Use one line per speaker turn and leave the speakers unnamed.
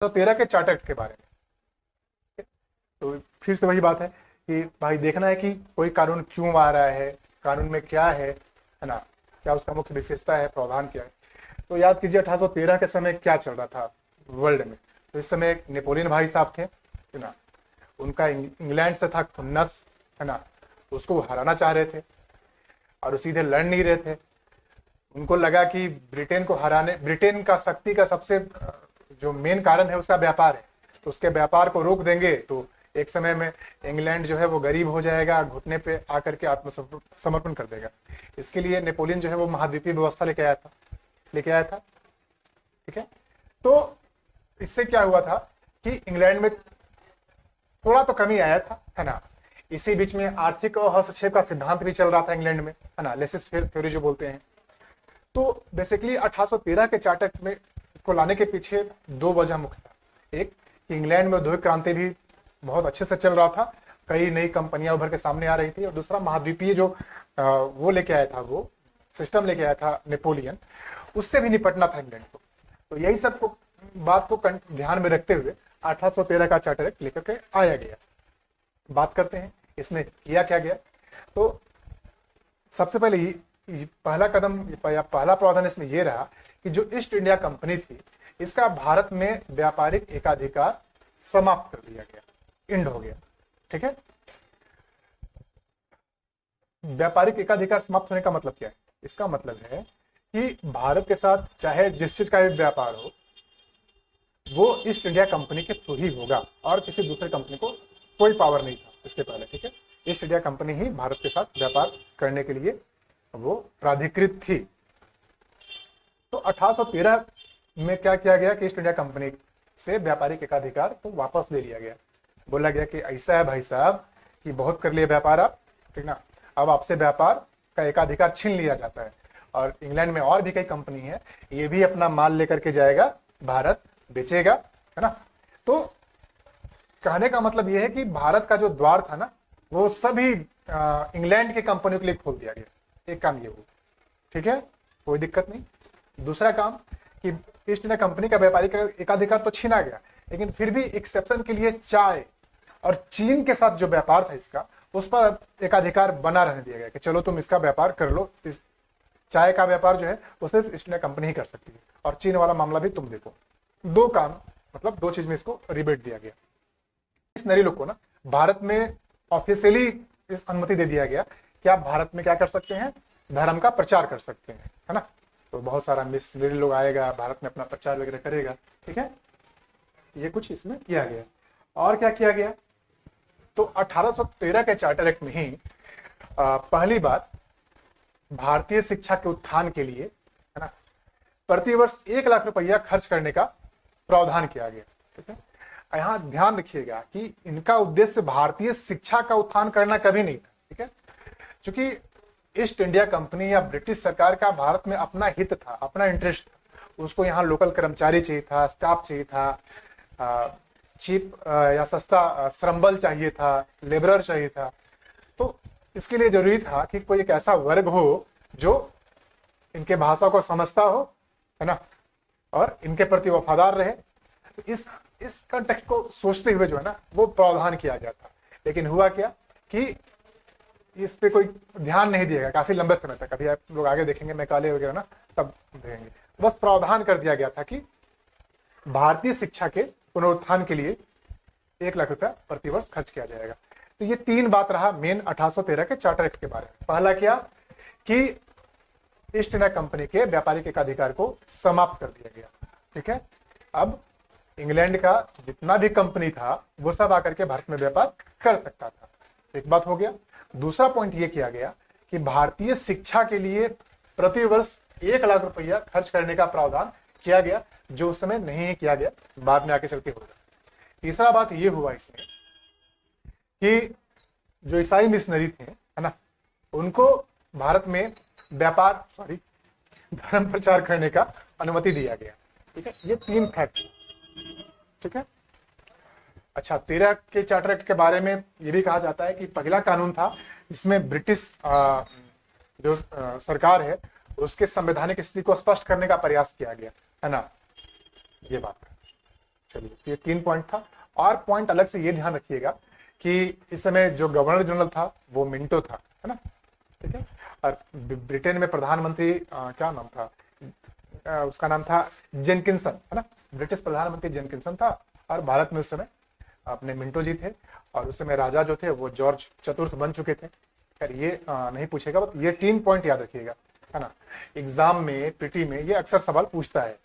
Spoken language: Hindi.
तो 13 के चार्टर एक्ट के बारे में। तो फिर से वही बात है कि भाई देखना है कि कोई कानून क्यों आ रहा है, कानून में क्या है ना, क्या उसका मुख्य विशेषता है, प्रावधान क्या है। तो याद कीजिए 1813 के समय क्या चल रहा था वर्ल्ड में। तो इस समय एक नेपोलियन भाई साहब थे, है ना, उनका इंग्लैंड से था खुन्नस, है ना, उसको वो हराना चाह रहे थे और वो सीधे लड़ नहीं रहे थे। उनको लगा कि ब्रिटेन को हराने, ब्रिटेन का शक्ति का सबसे जो मेन कारण है उसका व्यापार है, तो उसके व्यापार को रोक देंगे तो एक समय में इंग्लैंड जो है वो गरीब हो जाएगा, घुटने पे आकर के आत्मसमर्पण कर देगा। इसके लिए नेपोलियन जो है वो महाद्वीपीय व्यवस्था लेके आया था। ठीक है, तो इससे क्या हुआ था कि इंग्लैंड में थोड़ा तो कमी आया था, है ना। इसी बीच में आर्थिक और हस्तक्षेप का सिद्धांत भी चल रहा था इंग्लैंड में, है ना, लेसिस थ्योरी जो बोलते हैं। तो बेसिकली 1813 के चार्टर में को लाने के पीछे दो वजह मुख्य था। एक कि इंग्लैंड में औद्योगिक क्रांति भी बहुत अच्छे से चल रहा था, कई नई कंपनियां उभर के सामने आ रही थी, और दूसरा महाद्वीपीय जो वो लेके आया था, वो सिस्टम लेके आया था नेपोलियन, उससे भी निपटना था इंग्लैंड को। तो यही सब को बात को ध्यान में रखते हुए 1813 का चार्टर एक्ट लेकर के आया गया। बात करते हैं इसमें किया क्या गया। तो सबसे पहले पहला कदम या पहला प्रावधान इसमें यह रहा कि जो ईस्ट इंडिया कंपनी थी, इसका भारत में व्यापारिक एकाधिकार समाप्त कर दिया गया, इंड हो गया। ठीक है, व्यापारिक एकाधिकार समाप्त होने का मतलब क्या है? इसका मतलब है कि भारत के साथ चाहे जिस चीज का भी व्यापार हो, वो ईस्ट इंडिया कंपनी के थ्रू ही होगा और किसी दूसरे कंपनी को कोई पावर नहीं था इसके पहले। ठीक है, ईस्ट इंडिया कंपनी ही भारत के साथ व्यापार करने के लिए वो प्राधिकृत थी। तो 1813 में क्या किया गया कि ईस्ट इंडिया कंपनी से व्यापारिक एकाधिकार को वापस ले लिया गया। बोला गया कि ऐसा है भाई साहब कि बहुत कर लिया व्यापार आप, ठीक ना, अब आपसे व्यापार का एकाधिकार छीन लिया जाता है, और इंग्लैंड में और भी कई कंपनी है, ये भी अपना माल लेकर के जाएगा, भारत बेचेगा, है ना। तो कहने का मतलब यह है कि भारत का जो द्वार था ना, वो सभी इंग्लैंड की कंपनियों के लिए खोल दिया गया। एक काम ये हुआ, ठीक है, कोई दिक्कत नहीं। दूसरा काम कि ईस्ट इंडिया कंपनी का व्यापारिक एकाधिकार तो छीना गया, लेकिन फिर भी एक्सेप्शन के लिए चाय और चीन के साथ जो व्यापार था इसका, उस पर एकाधिकार बना रहने दिया गया कि चलो तुम इसका व्यापार कर लो। इस चाय का व्यापार जो है वो सिर्फ ईस्ट इंडिया कंपनी ही कर सकती है, और चीन वाला मामला भी तुम देखो। दो काम, मतलब दो चीज में इसको रिबेट दिया गया। इस नरी लोग को ना भारत में ऑफिशियली इस अनुमति दे दिया गया कि आप भारत में क्या कर सकते हैं, धर्म का प्रचार कर सकते हैं, है ना। तो बहुत सारा मिशनरी लोग आएगा, भारत में अपना प्रचार वगैरह करेगा। ठीक है, ये कुछ इसमें किया गया। और क्या किया गया, तो 1813 के चार्टर एक्ट में ही पहली बार भारतीय शिक्षा के उत्थान के लिए, है ना, प्रतिवर्ष 1 लाख रुपया खर्च करने का प्रावधान किया गया। ठीक है, यहाँ ध्यान रखिएगा कि इनका उद्देश्य भारतीय शिक्षा का उत्थान करना कभी नहीं था। ठीक है, क्योंकि ईस्ट इंडिया कंपनी या ब्रिटिश सरकार का भारत में अपना हित था, अपना इंटरेस्ट था। उसको यहाँ लोकल कर्मचारी चाहिए था, स्टाफ चाहिए था, चीप या सस्ता श्रम बल चाहिए था, लेबरर चाहिए था। तो इसके लिए जरूरी था कि कोई एक ऐसा वर्ग हो जो इनके भाषा को समझता हो, है ना, और इनके प्रति वफादार रहे। तो इस कंटेक्स्ट को सोचते हुए जो है ना वो प्रावधान किया गया था। लेकिन हुआ क्या कि इस पे कोई ध्यान नहीं दिएगा काफी लंबे समय तक। अभी आप लोग आगे देखेंगे मैकाले वगैरह ना, तब देखेंगे। बस प्रावधान कर दिया गया था कि भारतीय शिक्षा के पुनरुत्थान के लिए 1 लाख रुपया प्रतिवर्ष खर्च किया जाएगा। तो ये तीन बात रहा मेन 1813 के चार्टर एक्ट के बारे में। पहला क्या कि ईस्ट इंडिया कंपनी के व्यापारिक एकाधिकार को समाप्त कर दिया गया। ठीक है, अब इंग्लैंड का जितना भी कंपनी था वो सब आकर के भारत में व्यापार कर सकता था। एक बात हो गया। दूसरा पॉइंट ये किया गया कि भारतीय शिक्षा के लिए प्रतिवर्ष 1 लाख रुपया खर्च करने का प्रावधान किया गया, जो उस समय नहीं किया गया, बाद में आके चल के होगा। तीसरा बात ये हुआ इसमें कि जो ईसाई मिशनरी थे, है ना, उनको भारत में धर्म प्रचार करने का अनुमति दिया गया। ठीक है, ये तीन फैक्ट। ठीक है, अच्छा, 13 के चार्टर एक्ट के बारे में ये भी कहा जाता है कि पहला कानून था जिसमें ब्रिटिश जो सरकार है उसके संवैधानिक स्थिति को स्पष्ट करने का प्रयास किया गया, है ना, ये बात। चलिए, ये 3 पॉइंट था। और पॉइंट अलग से ये ध्यान रखिएगा कि इस समय जो गवर्नर जनरल था वो मिंटो था, है ना, ठीक है। और ब्रिटेन में प्रधानमंत्री क्या नाम था, उसका नाम था जेनकिंसन, है ना, ब्रिटिश प्रधानमंत्री जेनकिंसन था। और भारत में उस समय अपने मिंटो जी थे, और उस समय राजा जो थे वो जॉर्ज चतुर्थ बन चुके थे। खैर ये नहीं पूछेगा, बट ये 3 पॉइंट याद रखिएगा, है ना। एग्जाम में, पीटी में ये अक्सर सवाल पूछता है